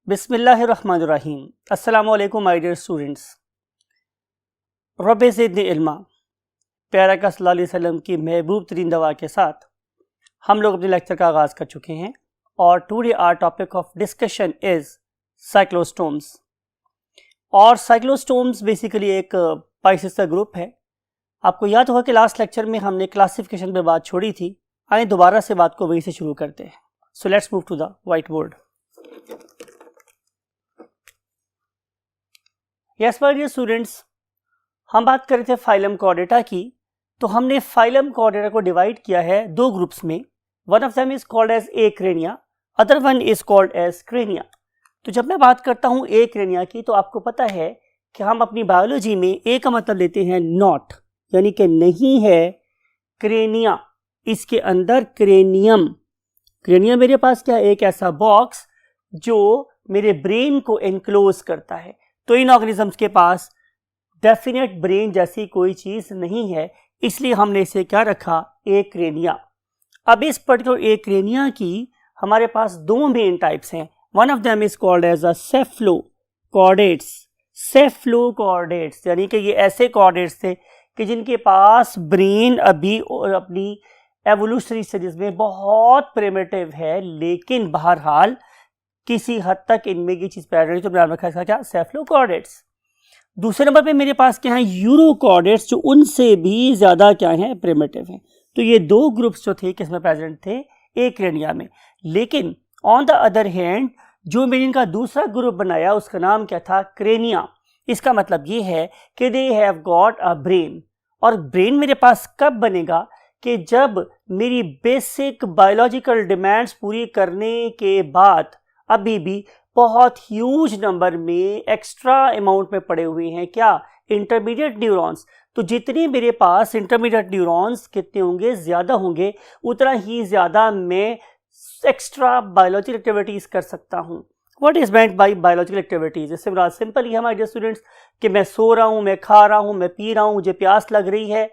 बिस्मिल्लाहिर्रहमानिर्रहीम। अस्सलामु अलैकुम माय डियर स्टूडेंट्स। रब्बे ज़िदनी इल्मा, प्यारा का सल्लल्लाहु अलैहि वसल्लम की महबूब तरीन दवा के साथ हम लोग अपने लेक्चर का आगाज़ कर चुके हैं और today our topic of discussion is cyclostomes. और साइक्लोस्टोम्स बेसिकली एक पाइसेस का ग्रुप है। आपको याद होगा कि लास्ट लेक्चर में हमने क्लासिफिकेशन पे बात छोड़ी थी। आइए दोबारा से बात को वहीं से शुरू करते हैं। So let's move to the white board. Yes my dear students, हम बात कर रहे थे फाइलम कॉर्डेटा की। तो हमने फाइलम कॉर्डेटा को डिवाइड किया है दो ग्रुप्स में। One of them is called as acrania, other one is called as crania. तो जब मैं बात करता हूं एक्रेनिया की, तो आपको पता है कि हम अपनी बायोलॉजी में ए का मतलब लेते हैं नॉट, यानी कि नहीं है क्रेनिया, इसके अंदर क्रेनियम। क्रेनियम मेरे पास क्या है? एक ऐसा बॉक्स जो मेरे ब्रेन को एनक्लोज करता है। तो इन ऑर्गेनिजम्स के पास डेफिनेट ब्रेन जैसी कोई चीज नहीं है, इसलिए हमने इसे क्या रखा? एक्रेनिया। अब इस पर्टिकुलर एक्रेनिया की हमारे पास दो मेन टाइप्स हैं। One of them is called as a cephalochordates. Cephalochordates यानी कि ये ऐसे कॉर्डेट्स थे कि जिनके पास ब्रेन अभी और अपनी एवोल्यूशनरी स्टेजेस में बहुत प्रिमिटिव है, लेकिन बहरहाल किसी हद तक इनमें की चीज पैदा रही, तो नाम रखा इसका क्या? सेफ्लोकॉर्डेट्स। दूसरे नंबर पे मेरे पास क्या है? यूरोकॉर्डेट्स, जो उनसे भी ज्यादा क्या है? प्रिमिटिव हैं। तो ये दो ग्रुप्स जो थे किसमें प्रेजेंट थे? एक्रेनिया में। लेकिन ऑन द अदर हैंड जो मैंने इनका दूसरा ग्रुप बनाया उसका नाम क्या था? क्रेनिया। इसका मतलब ये है कि दे हैव गॉट अ ब्रेन। और ब्रेन मेरे पास कब बनेगा? कि जब मेरी बेसिक बायोलॉजिकल डिमांड्स पूरी करने के बाद अभी भी बहुत ह्यूज नंबर में एक्स्ट्रा अमाउंट में पड़े हुए हैं क्या? Intermediate neurons. तो जितने मेरे पास इंटरमीडिएट न्यूरॉन्स कितने होंगे? ज्यादा होंगे, उतना ही ज्यादा मैं एक्स्ट्रा बायोलॉजिकल एक्टिविटीज कर सकता हूं। What is meant by biological activities? इससे बड़ा सिंपल ही है हमारे स्टूडेंट्स कि मैं सो रहा हूं, मैं खा रहा हूं, मैं पी रहा हूं, मुझे प्यास लग रही है,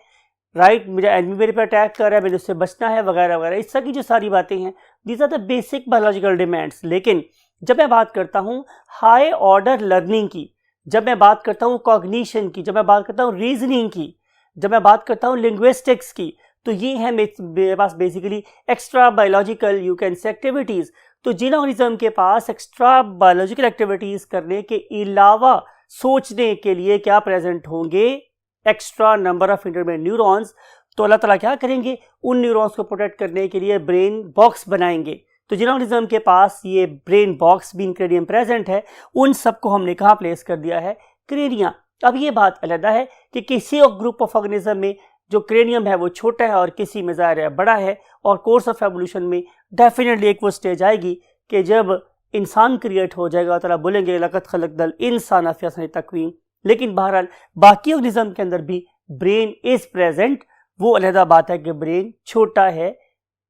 राइट, मेरा एनिमी मेरे पे अटैक कर रहा है, मुझे उससे बचना है, वगैरह वगैरह। इस तरह की जो सारी बातें हैं, these are the basic biological demands. लेकिन जब मैं बात करता हूं हाई ऑर्डर लर्निंग की, जब मैं बात करता हूं कॉग्निशन की, जब मैं बात करता हूं रीजनिंग की, जब मैं बात करता हूं लिंग्विस्टिक्स की, तो ये है मेरे पास basically extra biological you can say activities. तो जिन ऑर्गेनिज्म के पास एक्स्ट्रा बायोलॉजिकल एक्टिविटीज करने के अलावा सोचने के लिए क्या प्रेजेंट होंगे? Extra number of intermediate neurons. तो अल्लाह ताला क्या करेंगे? उन न्यूरॉन्स को प्रोटेक्ट करने के लिए ब्रेन बॉक्स बनाएंगे। तो जिन ऑर्गेनिज्म के पास ये ब्रेन बॉक्स भी क्रेनियम प्रेजेंट है, उन सबको हमने कहाँ प्लेस कर दिया है? क्रेनिया। अब ये बात अलग है कि किसी ग्रुप ऑफ ऑर्गेनिज्म में जो क्रेनियम है वो छोटा है और किसी में ज़ाहिर है बड़ा है। और कोर्स ऑफ एवोल्यूशन में डेफिनेटली एक वो स्टेज आएगी कि जब इंसान क्रिएट हो जाएगा तो अल्लाह बोलेंगे लक़द ख़लक़नल इंसान फ़ी अहसनि तक़वीम। लेकिन बहरहाल बाकी ऑर्गेनिज्म के अंदर भी ब्रेन इज प्रेजेंट। वो अलहदा बात है कि ब्रेन छोटा है,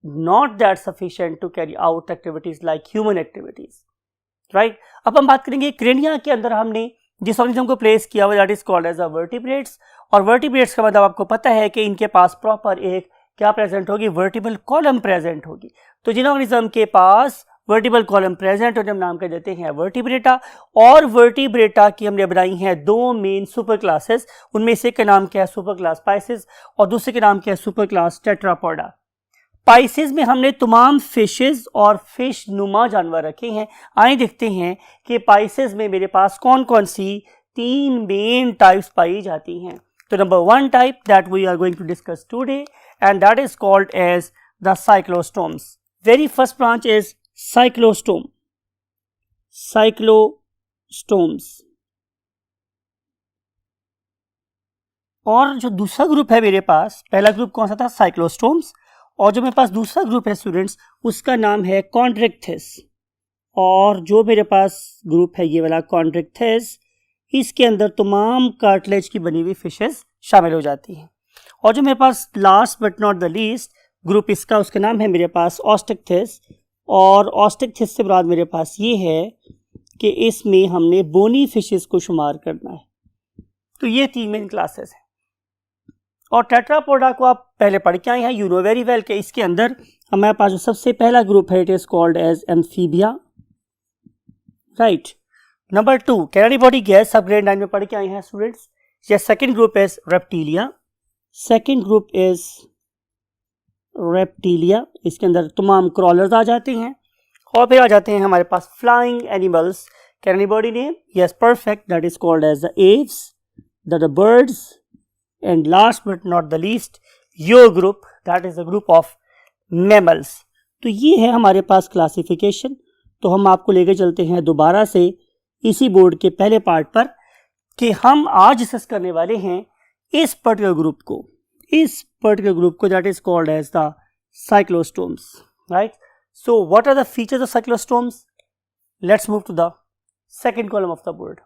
not that sufficient to carry out activities like human activities, right? अब हम बात करेंगे क्रेनिया के अंदर हमने जिस ऑर्गेनिज्म को प्लेस किया हुआ, that is called as a vertebrates. और वर्टिब्रेट्स का मतलब आपको पता है कि इनके पास प्रॉपर एक क्या प्रेजेंट होगी? वर्टिबल कॉलम प्रेजेंट होगी। तो जिन ऑर्गेनिज्म के पास वर्टिबल कॉलम प्रेजेंट हो, जब नाम कर देते हैं वर्टिब्रेटा। और वर्टिब्रेटा की हमने बनाई हैं दो मेन सुपर क्लासेस। उनमें से एक का नाम क्या है? सुपर क्लास पाइसेस, और दूसरे के नाम क्या है? Super class Tetrapoda. पाइसेस में हमने तमाम फिशेस और फिश नुमा जानवर रखे हैं। आइए देखते हैं कि पाइसेस में मेरे पास कौन कौन सी तीन मेन टाइप्स पाई जाती हैं। तो number one type that we are going to discuss today and that is called as the cyclostomes. Very first branch is cyclostome. Cyclostomes. और जो दूसरा ग्रुप है मेरे पास, पहला ग्रुप कौन सा था? साइक्लोस्टोम्स। और जो मेरे पास दूसरा ग्रुप है स्टूडेंट्स, उसका नाम है कॉन्ड्रिक्थिस। और जो मेरे पास ग्रुप है ये वाला कॉन्ड्रिक्थिस, इसके अंदर तमाम कार्टिलेज की बनी हुई फिशेस शामिल हो जाती हैं। और जो मेरे पास last but not the least group इसका, उसका नाम है मेरे पास ऑस्टिक्थिस। और ऑस्टिक्थिस से मुराद मेरे पास ये है कि इसमें हमने बोनी फिशेस को शुमार करना है। तो ये तीन मेन क्लासेस हैं। और टेट्रापोडा को आप पहले पढ़ के आए हैं, यू नो वेरी वेल कि इसके अंदर हमारे पास जो सबसे पहला ग्रुप है it is called as amphibia. Right. Number 2, can anybody guess? आप ग्रेड 9 में पढ़ के आए हैं students. Yes, second group is reptilia. Second group is reptilia, इसके अंदर तमाम क्रॉलर्स आ जाते हैं और फिर आ जाते हैं हमारे पास flying animals. Can anybody name? Yes, perfect, that is called as the aves, the birds, and last but not the least your group, that is the group of mammals. तो ये है हमारे पास क्लासिफिकेशन। तो हम आपको लेके चलते हैं दोबारा से इसी बोर्ड के पहले पार्ट पर कि हम आज डिस्कस करने वाले हैं इस पर्टिकुलर ग्रुप को that is called as the cyclostomes, right. So what are the features of cyclostomes? Let's move to the second column of the board.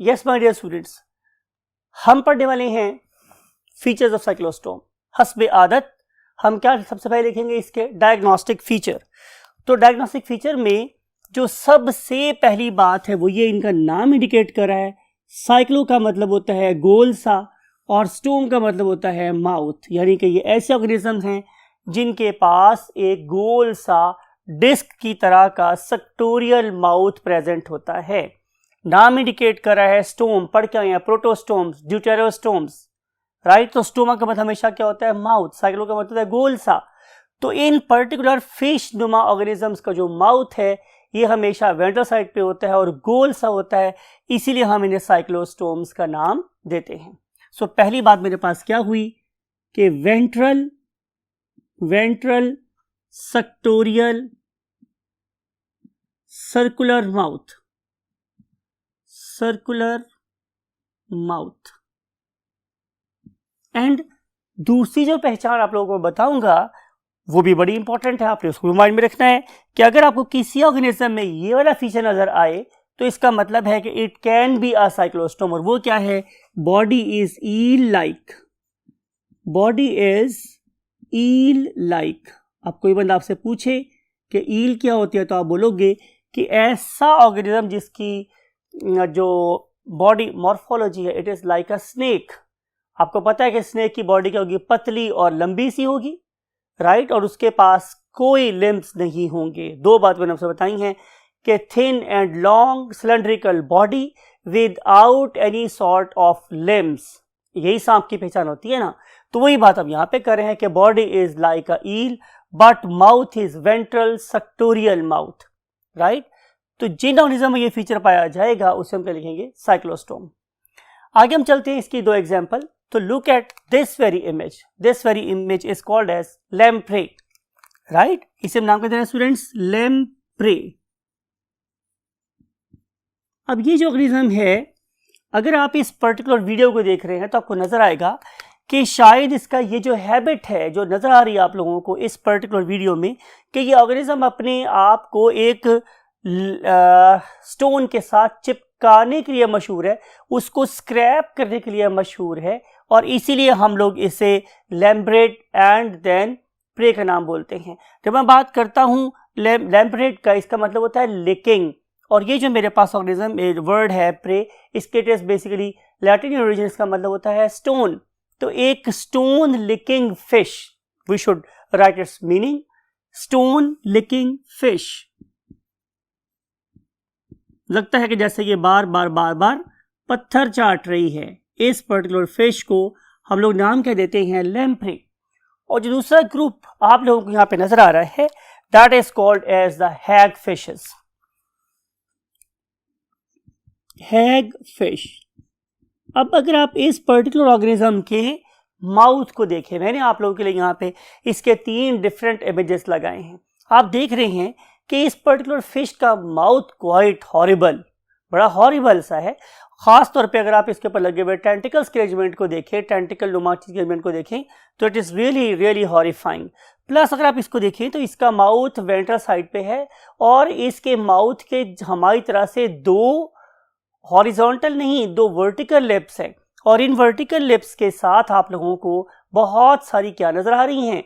Yes my dear students, हम पढ़ने वाले हैं फीचर्स ऑफ साइक्लोस्टोम। हस्बे आदत हम क्या सबसे पहले देखेंगे? इसके डायग्नोस्टिक फीचर। तो डायग्नोस्टिक फीचर में जो सबसे पहली बात है वो ये, इनका नाम इंडिकेट कर रहा है। साइक्लो का मतलब होता है गोल सा और स्टोम का मतलब होता है माउथ, यानी कि ये ऐसे ऑर्गेनिज्म हैं जिनके पास एक गोल सा डिस्क की तरह का सेक्टोरियल माउथ प्रेजेंट होता है। नाम इंडिकेट कर रहा है स्टोम, पढ़ के आए हैं प्रोटोस्टोम्स, ड्यूटेरोस्टोम्स, राइट। तो स्टोमा का मतलब हमेशा क्या होता है? माउथ। साइक्लो का मतलब होता है गोल सा। तो इन पर्टिकुलर फिश नुमा ऑर्गेनिजम्स का जो माउथ है ये हमेशा वेंट्रल साइड पे होता है और गोल सा होता है, इसीलिए हम इन्हें साइक्लोस्टोम्स का नाम देते हैं। सो पहली बात मेरे पास क्या हुई कि ventral sectoral circular mouth. And दूसरी जो पहचान आप लोगों को बताऊंगा वो भी बड़ी इंपॉर्टेंट है, आपने उसको माइंड में रखना है कि अगर आपको किसी ऑर्गेनिज्म में ये वाला फीचर नजर आए तो इसका मतलब है कि it can be a cyclostome. और वो क्या है? Body is eel like. अब कोई बंदा आपसे पूछे कि ईल क्या होती है तो आप बोलोगे कि ऐसा ऑर्गेनिज्म जिसकी जो बॉडी मॉर्फोलॉजी है it is like a snake. आपको पता है कि स्नेक की बॉडी क्या होगी? पतली और लंबी सी होगी, राइट, और उसके पास कोई लिम्ब्स नहीं होंगे। दो बात मैंने आपसे बताई हैं कि thin and long cylindrical body without any sort of limbs, यही सांप की पहचान होती है ना। तो वही बात हम यहाँ पे कर रहे हैं कि body is like a eel but mouth is ventral suctorial mouth, right. तो जिन ऑर्गेनिज्म में ये फीचर पाया जाएगा उसे हम क्या लिखेंगे? साइक्लोस्टोम। आगे हम चलते हैं इसकी दो एग्जाम्पल। तो look at this very image is called as lamprey, right. इसे हम नाम कहते हैं स्टूडेंट्स लैम्प्रे। अब ये जो ऑर्गेनिज्म है, अगर आप इस पर्टिकुलर वीडियो को देख रहे हैं तो आपको नजर आएगा कि शायद इसका ये जो हैबिट है जो नजर आ रही है आप लोगों को इस पर्टिकुलर वीडियो में कि ये ऑर्गेनिज्म अपने आप को एक स्टोन के साथ चिपकाने के लिए मशहूर है, उसको स्क्रैप करने के लिए मशहूर है, और इसीलिए हम लोग इसे लैम्ब्रेट एंड देन प्रे का नाम बोलते हैं। जब मैं बात करता हूं लैम्ब्रेट का, इसका मतलब होता है लिकिंग। और ये जो मेरे पास ऑर्गेनिज्म वर्ड है प्रे, इसके it is basically Latin origin, इसका मतलब होता है स्टोन। तो एक stone licking fish, we should write its meaning, stone licking fish. लगता है कि जैसे ये बार बार पत्थर चाट रही है। इस पर्टिकुलर फिश को हम लोग नाम क्या देते हैं? लैम्प्रे। और जो दूसरा ग्रुप आप लोगों को यहां पे नजर आ रहा है that is called as the hag fishes. Hag fish. अब अगर आप इस पर्टिकुलर ऑर्गेनिज्म के माउथ को देखें, मैंने आप लोगों के लिए यहाँ पे इसके 3 डिफरेंट इमेजेस लगाए हैं। आप देख रहे हैं कि इस पर्टिकुलर फिश का माउथ क्वाइट हॉरिबल, बड़ा हॉरिबल सा है। खास तौर पे अगर आप इसके ऊपर लगे हुए टेंटिकल्स के अरेंजमेंट को देखें, टेंटिकल नुमा चीज के अरेंजमेंट को देखें तो it is really horrifying. Plus अगर आप इसको देखें तो इसका माउथ वेंट्रल साइड पे है और इसके माउथ के हमारी तरह से 2 हॉरिजॉन्टल नहीं 2 वर्टिकल लिप्स हैं। और इन वर्टिकल लिप्स के साथ आप लोगों को बहुत सारी क्या नजर आ रही हैं?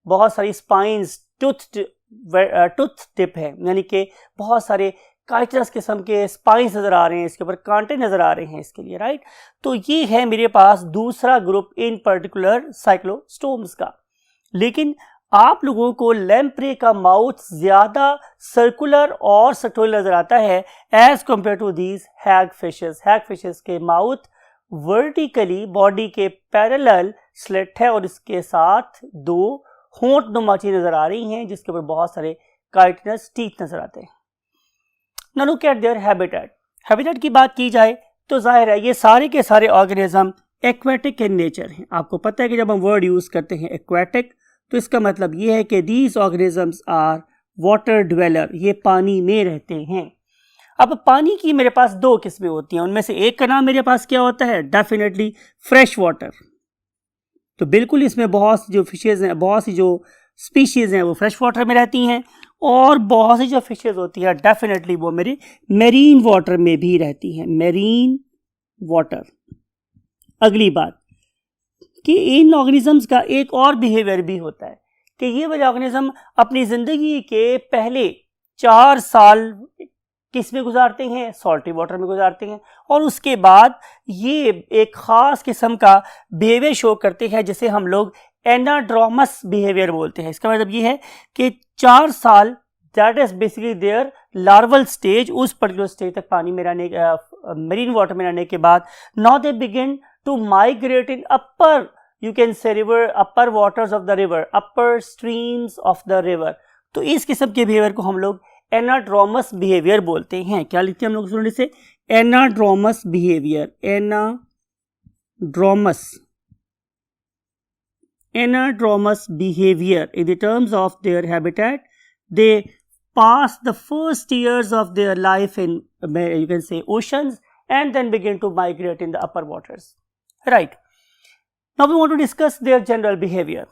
बहुत सारी स्पाइंस, टूथ टिप है, यानी कि बहुत सारे काइटस किस्म के स्पाइंस नजर आ रहे हैं, इसके ऊपर कांटे नजर आ रहे हैं इसके लिए, राइट। तो ये है मेरे पास दूसरा ग्रुप इन पर्टिकुलर साइक्लोस्टोम्स का। लेकिन आप लोगों को लैम्प्रे का माउथ ज्यादा सर्कुलर और सर्कुलर नजर आता है as compare to these hag fishes. Hag fishes के माउथ वर्टिकली बॉडी के पैरेलल स्लिट है और इसके साथ दो होंठ नुमा चीजें नजर आ रही हैं जिसके ऊपर बहुत सारे काइटिनस टीथ नजर आते हैं। Now look at their habitat. Habitat की बात की जाए तो जाहिर है ये सारे के सारे ऑर्गेनिज्म एक्वेटिक इन नेचर हैं। आपको पता है कि जब हम वर्ड यूज करते हैं एक्वेटिक तो इसका मतलब ये है कि these organisms are water dweller, ये पानी में रहते हैं। अब पानी की मेरे पास दो किस्में होती हैं, उनमें से एक का नाम मेरे पास क्या होता है, डेफिनेटली फ्रेश वाटर। तो बिल्कुल इसमें बहुत सी जो फिशेज हैं, बहुत सी जो स्पीशीज हैं वो फ्रेश वाटर में रहती हैं और बहुत सी जो फिशेज होती हैं डेफिनेटली वो मेरे मेरीन वाटर में भी रहती हैं, मेरीन वाटर। अगली बात कि इन ऑर्गेनिजम्स का एक और बिहेवियर भी होता है कि ये वाले ऑर्गेनिज्म अपनी ज़िंदगी के पहले 4 साल किस में गुजारते हैं, सॉल्टी वाटर में गुजारते हैं और उसके बाद ये एक ख़ास किस्म का बिहेवियर शो करते हैं जिसे हम लोग एनाड्रोमस बिहेवियर बोलते हैं। इसका मतलब ये है कि 4 साल that is basically their larval stage, उस पर्टिकुलर स्टेज तक पानी में रहने मरीन वाटर में रहने के बाद now they begin to migrate in upper, you can say river, upper waters of the river, upper streams of the river। तो इस किस्म के बिहेवियर को हम लोग एनाड्रोमस बिहेवियर बोलते हैं। क्या लिखते हैं हम लोग सुनने से, anadromous behaviour, anadromous behaviour in the terms of their habitat, they pass the first years of their life in, you can say, oceans and then begin to migrate in the upper waters, right? Now we want to discuss their general behavior.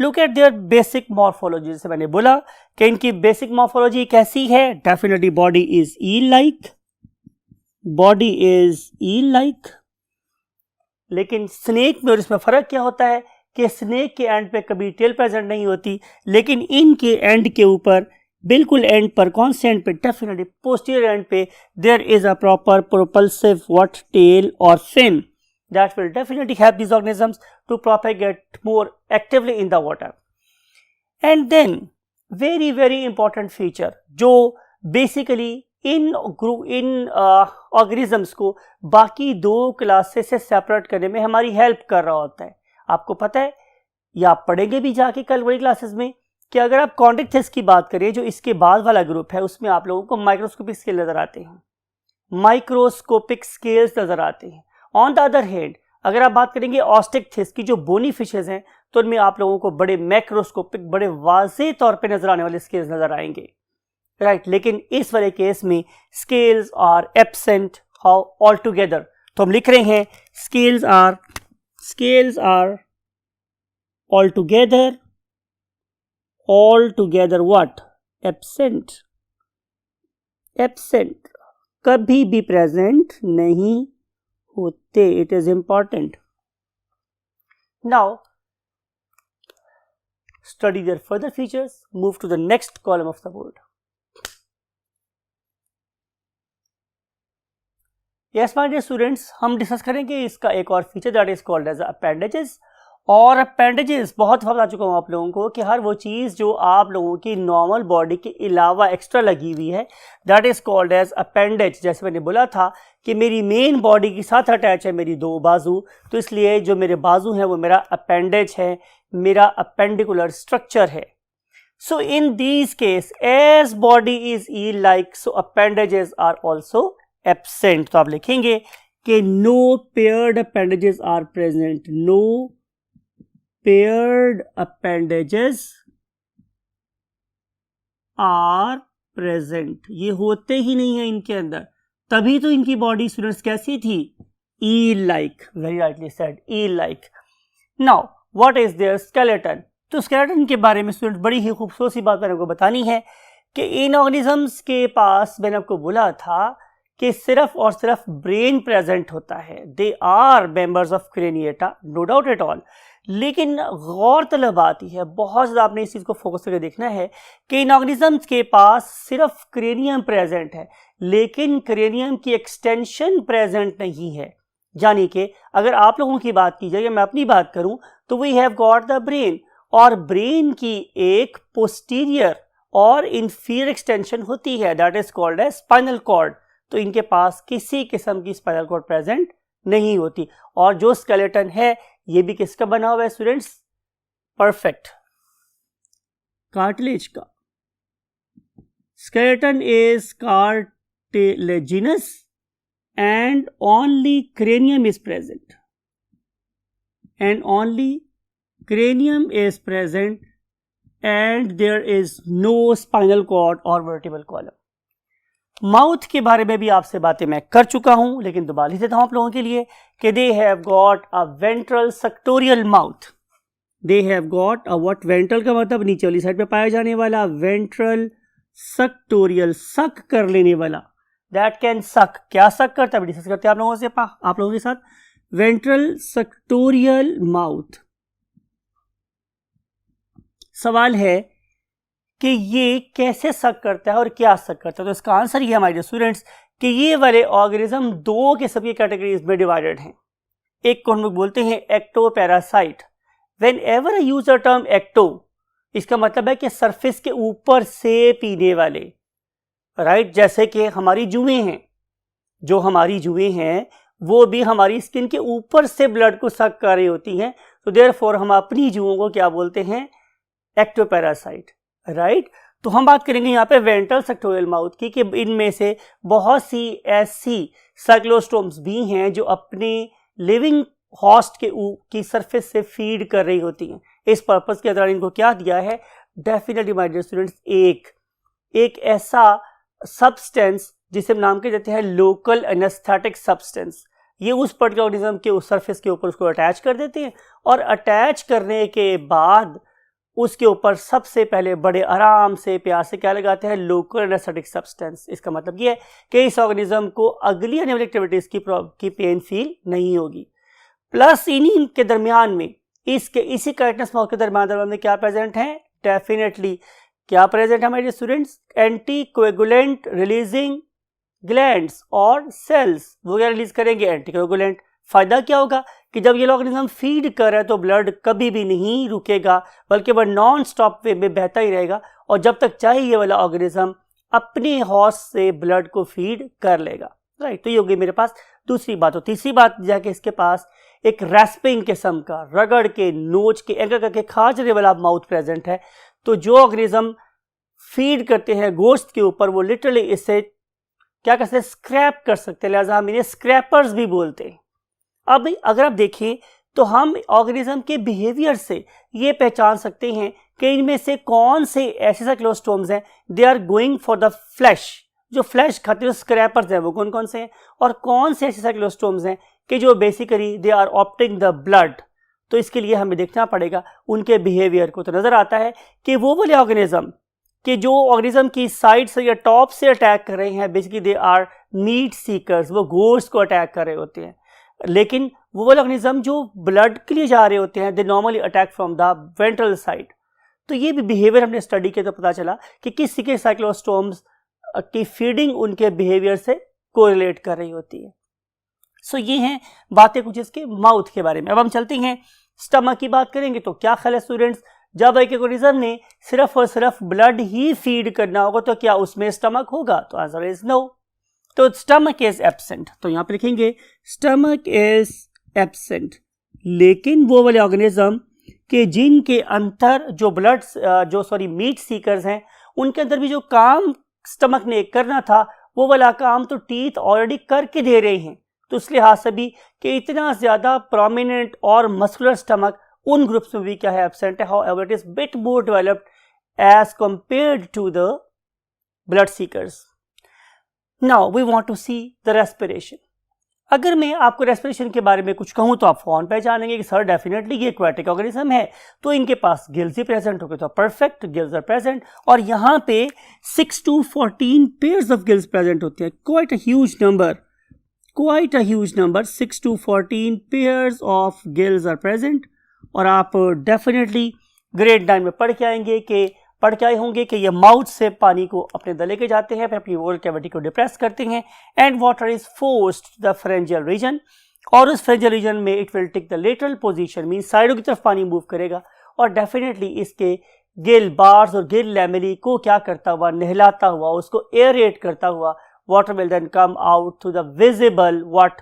Look at their basic morphology। जैसे मैंने बोला कि इनकी basic morphology कैसी है, definitely body is eel-like, body is eel-like। लेकिन snake में और इसमें फ़र्क क्या होता है कि स्नेक के एंड पे कभी टेल प्रेजेंट नहीं होती, लेकिन इनके एंड के ऊपर बिल्कुल एंड पर, कौन से एंड पे, डेफिनेटली पोस्टीरियर एंड पे there is a proper propulsive what tail और fin that will definitely help these organisms to propagate more actively in the water। And then very very important feature जो basically इन organisms को बाकी दो classes से separate करने में हमारी help कर रहा होता है। आपको पता है या आप पढ़ेंगे भी जाके कल बड़ी क्लासेस में कि अगर आप कॉन्ड्रिक्थिस की बात करें जो इसके बाद वाला ग्रुप है उसमें आप लोगों को माइक्रोस्कोपिक स्केल नजर आते हैं, माइक्रोस्कोपिक स्केल्स नजर आते हैं। ऑन द अदर हैंड अगर आप बात करेंगे ऑस्टिकथिस की जो बोनी फिशेज हैं तो उनमें आप लोगों को बड़े मैक्रोस्कोपिक, बड़े वाज़ेह तौर पे नजर आने वाले स्केल्स नजर आएंगे, राइट। लेकिन इस वाले केस में scales are absent all together. तो हम लिख रहे हैं scales are all together what, absent, कभी भी प्रेजेंट नहीं होते। It is important. Now study their further features, move to the next column of the board. Yes my dear students, हम डिस्कस करेंगे इसका एक और feature that is called as appendages. और अपेंडेजेस बहुत बता चुका हूँ आप लोगों को कि हर वो चीज़ जो आप लोगों की नॉर्मल बॉडी के अलावा एक्स्ट्रा लगी हुई है that is called as appendage. जैसे मैंने बोला था कि मेरी मेन बॉडी के साथ अटैच है मेरी दो बाजू, तो इसलिए जो मेरे बाजू हैं वो मेरा अपेंडेज है, मेरा अपेंडिकुलर स्ट्रक्चर है। So in this case as body is eel like, so appendages are also absent. तो आप लिखेंगे कि no paired appendages are present, no paired appendages are present। ये होते ही नहीं है इनके अंदर, तभी तो इनकी बॉडी स्टूडेंट्स कैसी थी, eel like, very rightly said, eel like। now what is their skeleton? तो skeleton के बारे में स्टूडेंट बड़ी ही खूबसूरत सी बात मैंने आपको बतानी है कि इन ऑर्गेनिजम्स के पास मैंने आपको बोला था कि सिर्फ और सिर्फ ब्रेन प्रेजेंट होता है। They are members of craniata, no doubt at all. लेकिन गौर तलब बात ही है, बहुत ज़्यादा आपने इस चीज़ को फोकस करके देखना है कि इन ऑर्गेनिजम्स के पास सिर्फ क्रेनियम प्रेजेंट है लेकिन क्रेनियम की एक्सटेंशन प्रेजेंट नहीं है। यानी कि अगर आप लोगों की बात की जाए या मैं अपनी बात करूं तो we have got the brain और ब्रेन की एक पोस्टीरियर और इंफीरियर एक्सटेंशन होती है, that is called as spinal cord. तो इनके पास किसी किस्म की स्पाइनल कॉर्ड प्रेजेंट नहीं होती। और जो स्केलेटन है ये भी किसका बना हुआ है स्टूडेंट्स? परफेक्ट, कार्टिलेज का। Skeleton is cartilaginous and only cranium is present, and only cranium is present, and there is no spinal cord or vertebral column. Mouth के बारे में भी आपसे बातें मैं कर चुका हूं, लेकिन दोबारा लिख देता हूं आप लोगों के लिए कि they have got a ventral suctorial mouth. They have got a what? Ventral का मतलब नीचे वाली साइड पे पाया जाने वाला, ventral suctorial, सक कर लेने वाला, दैट कैन सक। क्या सक करता है डिस्कस करते हैं आप लोगों के साथ। Ventral सक्टोरियल mouth. सवाल है कि ये कैसे सक करता है और क्या सक करता है। तो इसका आंसर ये हमारे स्टूडेंट्स कि ये वाले ऑर्गेनिज्म दो किस्म की कैटेगरीज में डिवाइडेड हैं। एक को हम लोग बोलते हैं ecto parasite. Whenever I use the term ecto, इसका मतलब है कि सरफेस के ऊपर से पीने वाले, राइट जैसे कि हमारी जुएं हैं, जो हमारी जुएं हैं वो भी हमारी स्किन के ऊपर से ब्लड को सक कर रही होती हैं। तो देयरफॉर हम अपनी जुओं को क्या बोलते हैं? Ectoparasite, right. तो हम बात करेंगे यहाँ पे वेंट्रल सेक्टोरियल माउथ की, कि इनमें से बहुत सी ऐसी साइक्लोस्टोम्स भी हैं जो अपने लिविंग हॉस्ट की सरफेस से फीड कर रही होती हैं। इस पर्पस के दौरान इनको क्या दिया है? डेफिनेटली माय डियर स्टूडेंट्स एक ऐसा सब्सटेंस जिसे हम नाम के देते हैं लोकल एनेस्थेटिक सब्सटेंस। ये उस पर्टिकुलर ऑर्गेनिज्म के उस सरफेस के ऊपर उसको अटैच कर देते हैं, और अटैच करने के बाद उसके ऊपर सबसे पहले बड़े आराम से प्यार से क्या लगाते हैं? Local anaesthetic substance. इसका मतलब ये है कि इस ऑर्गेनिज्म को अगली आने वाली एक्टिविटीज की पेन फील नहीं होगी। प्लस इन्हीं के दरमियान में इसी काइटनस माउथ के दरमियान में क्या प्रेजेंट है? डेफिनेटली क्या प्रेजेंट है हमारे students? Anti coagulant releasing glands और सेल्स। वो क्या रिलीज करेंगे? Anti coagulant. फायदा क्या होगा कि जब ये ऑर्गेनिज्म फीड कर रहा है तो ब्लड कभी भी नहीं रुकेगा, बल्कि वह नॉन स्टॉप वे में बहता ही रहेगा, और जब तक चाहे ये वाला ऑर्गेनिज्म अपने हॉस्ट से ब्लड को फीड कर लेगा, राइट। तो ये होगी मेरे पास दूसरी बात। और तीसरी बात जाके इसके पास एक रैस्पिंग किस्म का, रगड़ के, नोच के, एंकर करके खाजने वाला माउथ प्रेजेंट है। तो जो ऑर्गेनिज्म फीड करते हैं गोश्त के ऊपर, वो लिटरली इससे क्या कर सकते हैं? स्क्रैप कर सकते हैं, लिहाजा हम इन्हें स्क्रैपर्स भी बोलते हैं। अब अगर आप देखें तो हम ऑर्गेनिज्म के बिहेवियर से ये पहचान सकते हैं कि इनमें से कौन से ऐसे साइक्लोस्टोम्स हैं, they are going for the flesh, जो फ्लैश खाते हैं, स्क्रैपर्स हैं, वो कौन कौन से हैं, और कौन से ऐसे साइक्लोस्टोम्स हैं कि जो basically they are opting the blood. तो इसके लिए हमें देखना पड़ेगा उनके बिहेवियर को। तो नजर आता है कि वो वाले ऑर्गेनिज्म कि जो ऑर्गेनिज्म की साइड से या टॉप से अटैक कर रहे हैं, basically they are meat seekers, वो गोश्त को अटैक कर रहे होते हैं। लेकिन वो वाले ऑर्गेनिज्म जो ब्लड के लिए जा रहे होते हैं, they normally attack from the ventral side. तो ये भी बिहेवियर हमने स्टडी किया तो पता चला कि किसी के साइक्लोस्टोम्स की फीडिंग उनके बिहेवियर से कोरिलेट कर रही होती है। सो ये हैं बातें कुछ इसके माउथ के बारे में। अब हम चलते हैं स्टमक की बात करेंगे। तो क्या ख्याल है स्टूडेंट्स, जब एक ऑर्गेनिज्म ने सिर्फ और सिर्फ ब्लड ही फीड करना होगा तो क्या उसमें स्टमक होगा? तो आंसर इज नो। तो स्टमक इज एब्सेंट। तो यहां पे लिखेंगे स्टमक इज एब्सेंट। लेकिन वो वाले ऑर्गेनिज्म के जिनके अंतर जो मीट सीकर्स हैं, उनके अंदर भी जो काम स्टमक ने करना था वो वाला काम तो टीथ ऑलरेडी करके दे रहे हैं। तो इस लिहाज से भी कि इतना ज्यादा प्रोमिनेंट और मस्कुलर स्टमक उन ग्रुप्स में भी क्या है? एब्सेंट है। However it is bit more developed as compared to the blood seekers. Now we want to see the respiration. अगर मैं आपको रेस्पिरेशन के बारे में कुछ कहूं तो आप फौरन पहचानेंगे कि सर डेफिनेटली ये एक्वाटिक ऑर्गेनिज्म है, तो इनके पास गिल्स ही प्रेजेंट होंगे। तो परफेक्ट, गिल्स आर प्रेजेंट, और यहाँ पे 6 to 14 pairs of gills present होते हैं। Quite a huge number, 6 to 14 pairs of gills are present. और आप डेफिनेटली ग्रेड 9 में पढ़ के आए होंगे कि ये माउथ से पानी को अपने अंदर लेके जाते हैं, फिर अपनी ओरल कैविटी को डिप्रेस करते हैं, and water is forced to the pharyngeal region, और उस फेरेंजियल रीजन में it will take the lateral position, mean साइडों की तरफ पानी मूव करेगा, और डेफिनेटली इसके गिल बार्स और गिल लैमेली को क्या करता हुआ, नहलाता हुआ, उसको एयरेट करता हुआ water will then come out through the visible what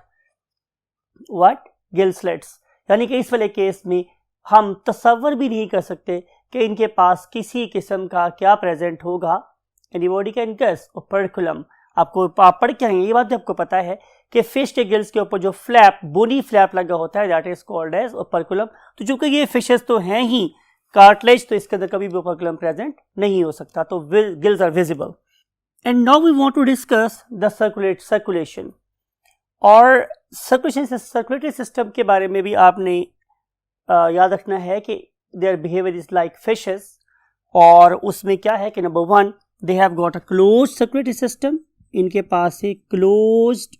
gill slits. यानी कि इस वाले केस में हम तसव्वुर भी नहीं कर सकते कि इनके पास किसी किस्म का क्या प्रेजेंट होगा। Anybody can guess. ओपर्कुलम, आपको आप पढ़ के आएंगे, ये बात भी आपको पता है कि फिश के गिल्स के ऊपर जो फ्लैप, बोनी फ्लैप लगा होता है, दैट इज कॉल्ड एज ओपर्कुलम। तो चूंकि ये फिशेस तो हैं ही कार्टिलेज, तो इसके अंदर कभी भी ओपर्कुलम प्रेजेंट नहीं हो सकता, तो gills are visible. And now we want to discuss the circulation. और सर्कुलेटरी सिस्टम के बारे में भी आपने याद रखना है कि their behaviour is like fishes, और उसमें क्या है कि number 1 they have got a closed circulatory system, इनके पास एक क्लोज्ड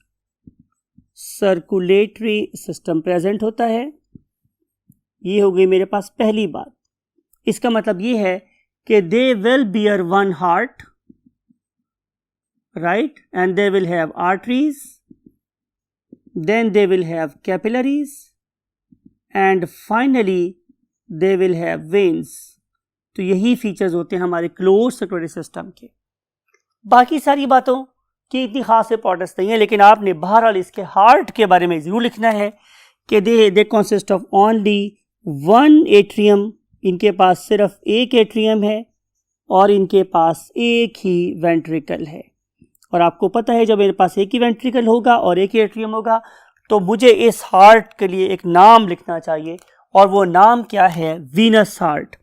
सर्कुलेटरी सिस्टम प्रेजेंट होता है। ये हो गई मेरे पास पहली बात। इसका मतलब ये है कि they will beer one heart, right, and they will have arteries, then they will have capillaries, and finally they will have veins। तो यही फीचर्स होते हैं हमारे क्लोज सर्कुलेटरी सिस्टम के। बाकी सारी बातों की इतनी खास इंपॉर्टेंस नहीं है, लेकिन आपने बहरहाल इसके हार्ट के बारे में ज़रूर लिखना है कि they consist of only one atrium, इनके पास सिर्फ एक एट्रियम है और इनके पास एक ही वेंट्रिकल है। और आपको पता है जब मेरे पास एक ही वेंट्रिकल होगा और एक ही एट्रियम होगा तो मुझे इस हार्ट के लिए एक नाम लिखना चाहिए, और वो नाम क्या है? Venous heart.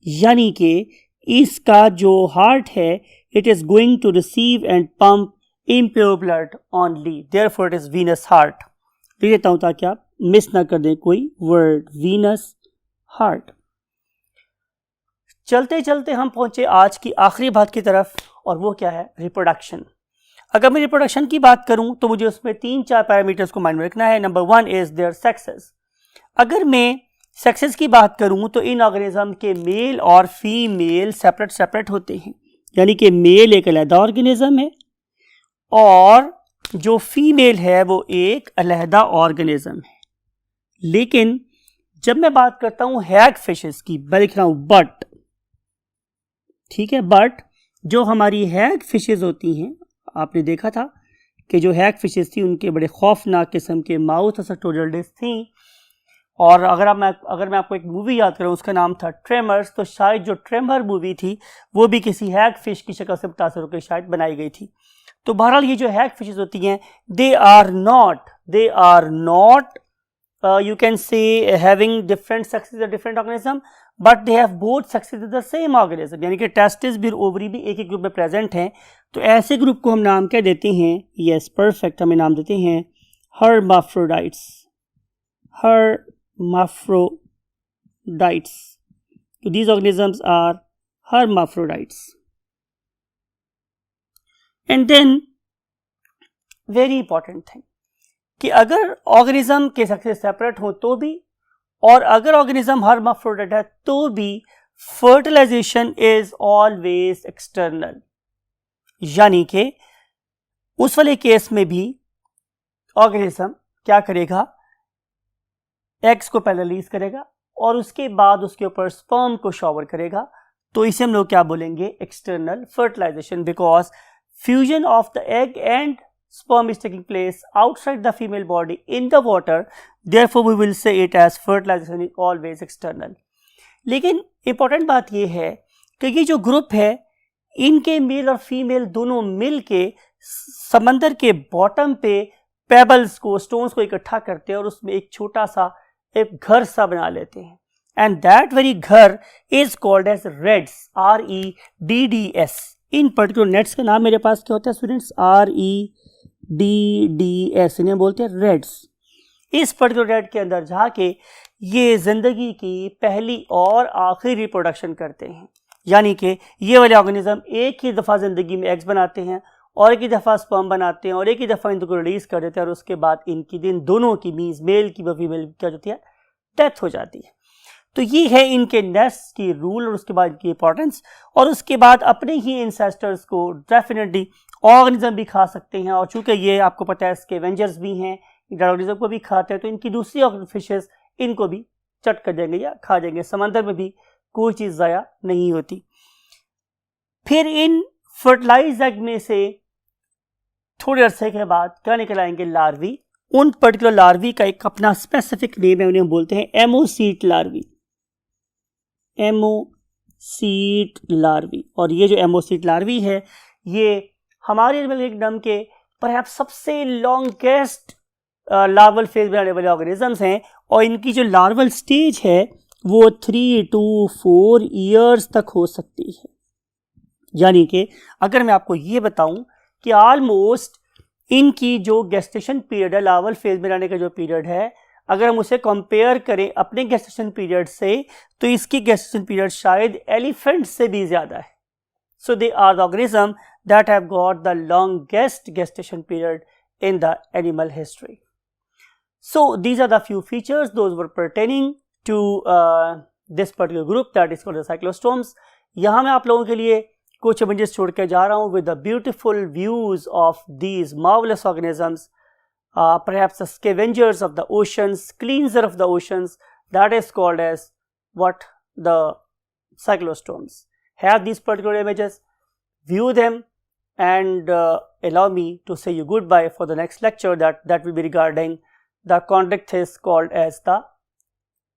यानी कि इसका जो हार्ट है it is going to receive and pump impure blood only, therefore it is venous heart. लिख देता हूँ ताकि आप मिस ना कर दें कोई वर्ड, वीनस हार्ट। चलते चलते हम पहुँचे आज की आखिरी बात की तरफ, और वो क्या है? रिप्रोडक्शन। अगर मैं रिप्रोडक्शन की बात करूं तो मुझे उसमें 3-4 पैरामीटर्स को माइंड में रखना है। Number 1 is their sexes. अगर मैं सेक्सेस की बात करूं तो इन ऑर्गेनिज्म के मेल और फीमेल सेपरेट होते हैं, यानी कि मेल एक अलहदा ऑर्गेनिज्म है और जो फीमेल है वो एक अलहदा ऑर्गेनिज्म है। लेकिन जब मैं बात करता हूं हैग फिशेस की, मैं लिख रहा हूं बट, ठीक है, बट जो हमारी हैग फिशेस होती हैं, आपने देखा था कि जो हैग फिशेस थी उनके बड़े खौफनाक किस्म के माउथ सर्टोरियल डिस्क थी। और अगर मैं आपको एक मूवी याद करूं, उसका नाम था ट्रेमर्स, तो शायद जो ट्रेमर मूवी थी वो भी किसी हैग फिश की शक्ल से मुतासर होकर शायद बनाई गई थी। तो बहरहाल ये जो हैग फिशेस होती हैं they are not you can say having different sexes or different organism, but they have both sexes in the same organism, यानी कि टेस्टिस भी ओवरी भी एक ही ग्रुप में प्रेजेंट हैं। तो ऐसे ग्रुप को हम नाम क्या देते हैं? यस, परफेक्ट, हमें नाम देते हैं hermaphrodites। तो these organisms are hermaphrodites। and then very important thing कि अगर ऑर्गेनिज्म के सेक्सेस सेपरेट हो तो भी, और अगर ऑर्गेनिज्म हर्माफ्रोडाइट है तो भी, फर्टिलाइजेशन इज ऑलवेज एक्सटर्नल। यानी कि उस वाले केस में भी ऑर्गेनिज्म क्या करेगा? एग्स को पहले रिलीज करेगा और उसके बाद उसके ऊपर स्पर्म को शॉवर करेगा। तो इसे हम लोग क्या बोलेंगे? External fertilization, because fusion of the egg and sperm is taking place outside the female body in the water, therefore we will say it as fertilization is always external। लेकिन important बात ये है कि ये जो ग्रुप है इनके mail और फीमेल दोनों मिल के समंदर के बॉटम पे पेबल्स को, स्टोन्स को इकट्ठा करते हैं और उसमें एक छोटा सा एक घर सा बना लेते हैं, एंड दैट वेरी घर is called as redds, REDDS। इन पर्टिकुलर नेट्स का नाम मेरे पास क्या होता है स्टूडेंट्स? REDDS, इन्हें बोलते हैं रेड्स। इस पर्टिकुलर रेड के अंदर जाके ये जिंदगी की पहली और आखिरी रिप्रोडक्शन करते हैं, यानी कि ये वाले ऑर्गेनिज्म एक ही दफ़ा ज़िंदगी में एग्स बनाते हैं और एक ही दफ़ा स्पर्म बनाते हैं और एक ही दफ़ा इनको रिलीज़ कर देते हैं, और उसके बाद इनकी दिन दोनों की मीन्स मेल की व फीमेल क्या होती है? डेथ हो जाती है। तो ये है इनके नेस्ट की रूल और उसके बाद इनकी इंपॉर्टेंस। और उसके बाद अपने ही इंसेस्टर्स को डेफिनेटली ऑर्गेनिज्म भी खा सकते हैं, और चूंकि ये आपको पता है स्कैवेंजर्स भी हैं, ऑर्गेनिज्म को भी खाते हैं, तो इनकी दूसरी फिशेस इनको भी चट कर देंगे या खा जाएंगे। समंदर में भी कोई चीज़ ज़ाया नहीं होती। फिर इन फर्टिलाइज एग में से थोड़े अरसे के बाद क्या निकल आएंगे? लार्वी। उन पर्टिकुलर लार्वी का एक अपना स्पेसिफिक नेम है, उन्हें हम बोलते हैं एमोसीट लार्वी। एमोसीट लार्वी। और ये जो एमोसीट लार्वी है ये हमारे एनिमल किंगडम के परहैप्स सबसे लॉन्गेस्ट लार्वल फेज में आने वाले ऑर्गेनिजम्स हैं, और इनकी जो लार्वल स्टेज है वो 3 to 4 ईयर्स तक हो सकती है। यानी कि अगर मैं आपको ये बताऊं कि ऑलमोस्ट इनकी जो गेस्टेशन पीरियड है, लार्वल फेज में आने का जो पीरियड है, अगर हम उसे कंपेयर करें अपने गेस्टेशन पीरियड से, तो इसकी गेस्टेशन पीरियड शायद एलिफेंट से भी ज़्यादा है। So they are the organism that have got the longest gestation period in the animal history. So these are the few features those were pertaining to this particular group that is called the cyclostomes. यहाँ मैं आप लोगों के लिए कुछ images छोड़ के जा रहा हूँ with the beautiful views of these marvelous organisms, perhaps the scavengers of the oceans, cleanser of the oceans, that is called as what? The cyclostomes. Have these particular images, view them, and allow me to say you goodbye for the next lecture that will be regarding the chondrichthyes called as the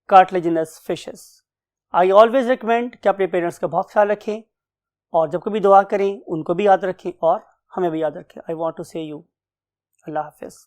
cartilaginous fishes. I always recommend कि अपने parents का बहुत ख्याल रखें, और जब कभी दुआ करें उनको भी याद रखें और हमें भी याद रखें। I want to say you अल्लाह हाफिज़।